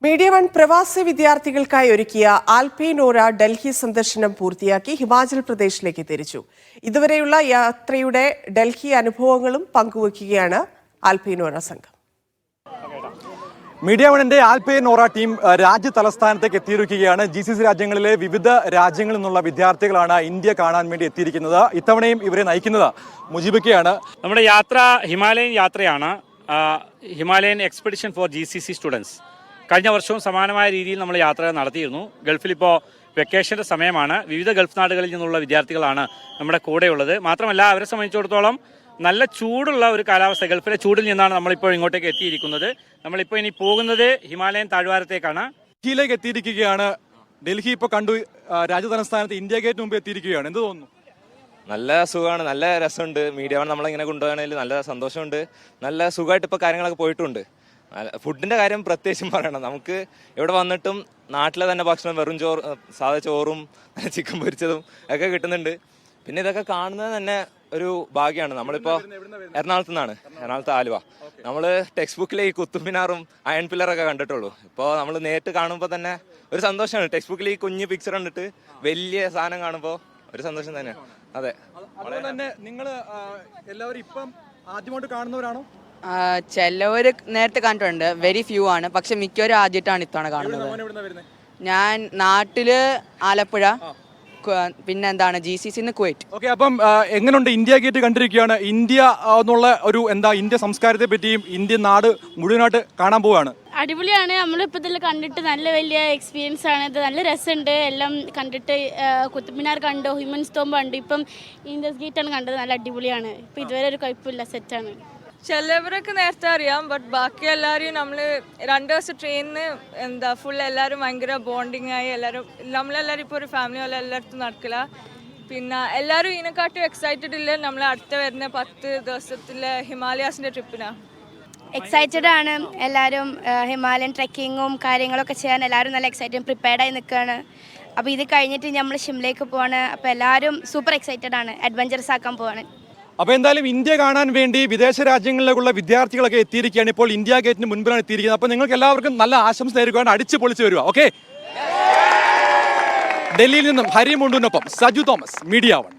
Media one പ്രവാസി വിദ്യാർത്ഥികൾക്കായി ഒരുക്കിയ ആൽപൈനോറ ഡൽഹി സന്ദർശനം പൂർത്തിയാക്കി ഹിമാചൽ പ്രദേശിലേക്ക് തിരിച്ചു. ഇതുവരെയുള്ള യാത്രയുടെ ഡൽഹി അനുഭവങ്ങളും പങ്കുവയ്ക്കുകയാണ് ആൽപൈനോറ സംഘം. മീഡിയ വണ്ണിന്റെ ആൽപൈനോറ ടീം രാജ്യ തലസ്ഥാനത്തേക്ക് എത്തിയിരിക്കുകയാണ്. GCC രാജ്യങ്ങളിലെ വിവിധ രാജ്യങ്ങളിൽ നിന്നുള്ള വിദ്യാർത്ഥികളാണ് ഇന്ത്യ കാണാൻ വേണ്ടി എത്തിയിരിക്കുന്നത്. ഇത്തവണയും ഇവരെ നയിക്കുന്നത് മുജിബിക്കയാണ്. നമ്മുടെ യാത്ര ഹിമാലയൻ യാത്രയാണ്. Himalayan expedition for GCC students. കഴിഞ്ഞ വർഷവും സമാനമായ രീതിയിൽ നമ്മൾ യാത്ര നടത്തിയിരുന്നു. ഗൾഫിൽ ഇപ്പോൾ വെക്കേഷൻ്റെ സമയമാണ്. വിവിധ ഗൾഫ് നാടുകളിൽ നിന്നുള്ള വിദ്യാർത്ഥികളാണ് നമ്മുടെ കൂടെയുള്ളത്. മാത്രമല്ല അവരെ സംബന്ധിച്ചിടത്തോളം നല്ല ചൂടുള്ള ഒരു കാലാവസ്ഥ, ഗൾഫിലെ ചൂടിൽ നിന്നാണ് നമ്മളിപ്പോൾ ഇങ്ങോട്ടേക്ക് എത്തിയിരിക്കുന്നത്. നമ്മളിപ്പോൾ ഇനി പോകുന്നത് ഹിമാലയൻ താഴ്വാരത്തേക്കാണ്. ഡൽഹിയിലേക്ക് എത്തിയിരിക്കുകയാണ്. ഡൽഹി ഇപ്പോൾ കണ്ടു. രാജ്യതലസ്ഥാനത്ത് ഇന്ത്യ ഗേറ്റ് മുമ്പ് എത്തിയിരിക്കുകയാണ്. എന്ത് തോന്നുന്നു? നല്ല സുഖമാണ്, നല്ല രസമുണ്ട്. മീഡിയ വൺ നമ്മളിങ്ങനെ കൊണ്ടുപോകണതിൽ നല്ല സന്തോഷമുണ്ട്. നല്ല സുഖമായിട്ട് ഇപ്പോൾ കാര്യങ്ങളൊക്കെ പോയിട്ടുണ്ട്. ഫുഡിൻ്റെ കാര്യം പ്രത്യേകിച്ചും പറയണം. നമുക്ക് ഇവിടെ വന്നിട്ടും നാട്ടിലെ തന്നെ ഭക്ഷണം, വെറും ചോറ്, സാധാ ചോറും ചിക്കൻ പൊരിച്ചതും ഒക്കെ കിട്ടുന്നുണ്ട്. പിന്നെ ഇതൊക്കെ കാണുന്നത് തന്നെ ഒരു ഭാഗ്യമാണ്. നമ്മളിപ്പോൾ എറണാകുളത്ത് നിന്നാണ്, എറണാകുളത്ത് ആലുവ. നമ്മൾ ടെക്സ്റ്റ് ബുക്കിലെ ഈ കുത്തുബ് മിനാറും അയൺ പില്ലറൊക്കെ കണ്ടിട്ടുള്ളൂ. ഇപ്പോൾ നമ്മൾ നേരിട്ട് കാണുമ്പോൾ തന്നെ ഒരു സന്തോഷമാണ്. ടെക്സ്റ്റ് ബുക്കിൽ ഈ കുഞ്ഞ് പിക്ചർ കണ്ടിട്ട് വലിയ സാധനം കാണുമ്പോൾ ഒരു സന്തോഷം തന്നെയാണ്. അതെ, അതുപോലെ തന്നെ നിങ്ങൾ എല്ലാവരും ഇപ്പം ആദ്യമായിട്ട് കാണുന്നവരാണോ? ചിലവർ നേരത്തെ കണ്ടിട്ടുണ്ട്, വെരി ഫ്യൂ ആണ്. പക്ഷെ മിക്കവരും ആദ്യമായിട്ടാണ് ഇത്തവണ കാണുന്നത്. ഞാൻ നാട്ടില് ആലപ്പുഴ, പിന്നെ എന്താണ് GCC കുവൈറ്റ്. ഓക്കെ, അപ്പം എങ്ങനെയുണ്ട്? India gate കണ്ടിരിക്കുകയാണ്. ഇന്ത്യ എന്നുള്ള ഒരു ഇന്ത്യ സംസ്കാരത്തെ പറ്റിയും ഇന്ത്യൻ നാട് മുഴുവനായിട്ട് കാണാൻ പോവുകയാണ്. അടിപൊളിയാണ്. നമ്മളിപ്പോൾ ഇതിൽ കണ്ടിട്ട് നല്ല വലിയ എക്സ്പീരിയൻസ് ആണ്. ഇത് നല്ല രസമുണ്ട്. എല്ലാം കണ്ടിട്ട് കുത്തുബ് മിനാർ കണ്ടു, ഹ്യൂമൻസ് തോമ്പ് കണ്ടു, ഇപ്പം ഇന്ത്യസ് ഗേറ്റാണ് കണ്ടത്. നല്ല അടിപൊളിയാണ്. ഇപ്പം ഇതുവരെ ഒരു കുഴപ്പമില്ല, സെറ്റാണ്. ചിലവരൊക്കെ നേരത്തെ അറിയാം, ബട്ട് ബാക്കി എല്ലാവരും നമ്മൾ 2 ദിവസം ട്രെയിനിന് ഫുൾ എല്ലാവരും ഭയങ്കര ബോണ്ടിങ് ആയി. നമ്മളെല്ലാവരും ഇപ്പോൾ ഒരു ഫാമിലി പോലെ എല്ലായിടത്തും നടക്കില്ല. പിന്നെ എല്ലാവരും ഇതിനെക്കാട്ടും എക്സൈറ്റഡ് ഇല്ല നമ്മൾ അടുത്ത വരുന്ന 10 ദിവസത്തിലെ ഹിമാലയാസിൻ്റെ ട്രിപ്പിനാണ്. എക്സൈറ്റഡ് ആണ് എല്ലാവരും. ഹിമാലയൻ ട്രെക്കിങ്ങും കാര്യങ്ങളൊക്കെ ചെയ്യാൻ എല്ലാവരും നല്ല എക്സൈറ്റഡ് പ്രിപ്പയർഡായി നിൽക്കുകയാണ്. അപ്പോൾ ഇത് കഴിഞ്ഞിട്ട് നമ്മൾ ഷിംലയ്ക്ക് പോവാണ്. അപ്പോൾ എല്ലാവരും സൂപ്പർ എക്സൈറ്റഡ് ആണ്, അഡ്വഞ്ചറസ് ആക്കാൻ പോവാണ്. അപ്പോൾ എന്തായാലും ഇന്ത്യ കാണാൻ വേണ്ടി വിദേശ രാജ്യങ്ങളിലേക്കുള്ള വിദ്യാർത്ഥികളൊക്കെ എത്തിയിരിക്കുകയാണ്. ഇപ്പോൾ ഇന്ത്യ ഗേറ്റിന് മുൻപിലാണ് എത്തിയിരിക്കുന്നത്. അപ്പോൾ നിങ്ങൾക്ക് എല്ലാവർക്കും നല്ല ആശംസ നേരുകയാണ്. അടിച്ച് പൊളിച്ച് വരിക. ഓക്കെ, ഡൽഹിയിൽ നിന്നും ഹരി മുണ്ടുവിനൊപ്പം സജു തോമസ്, മീഡിയ വൺ.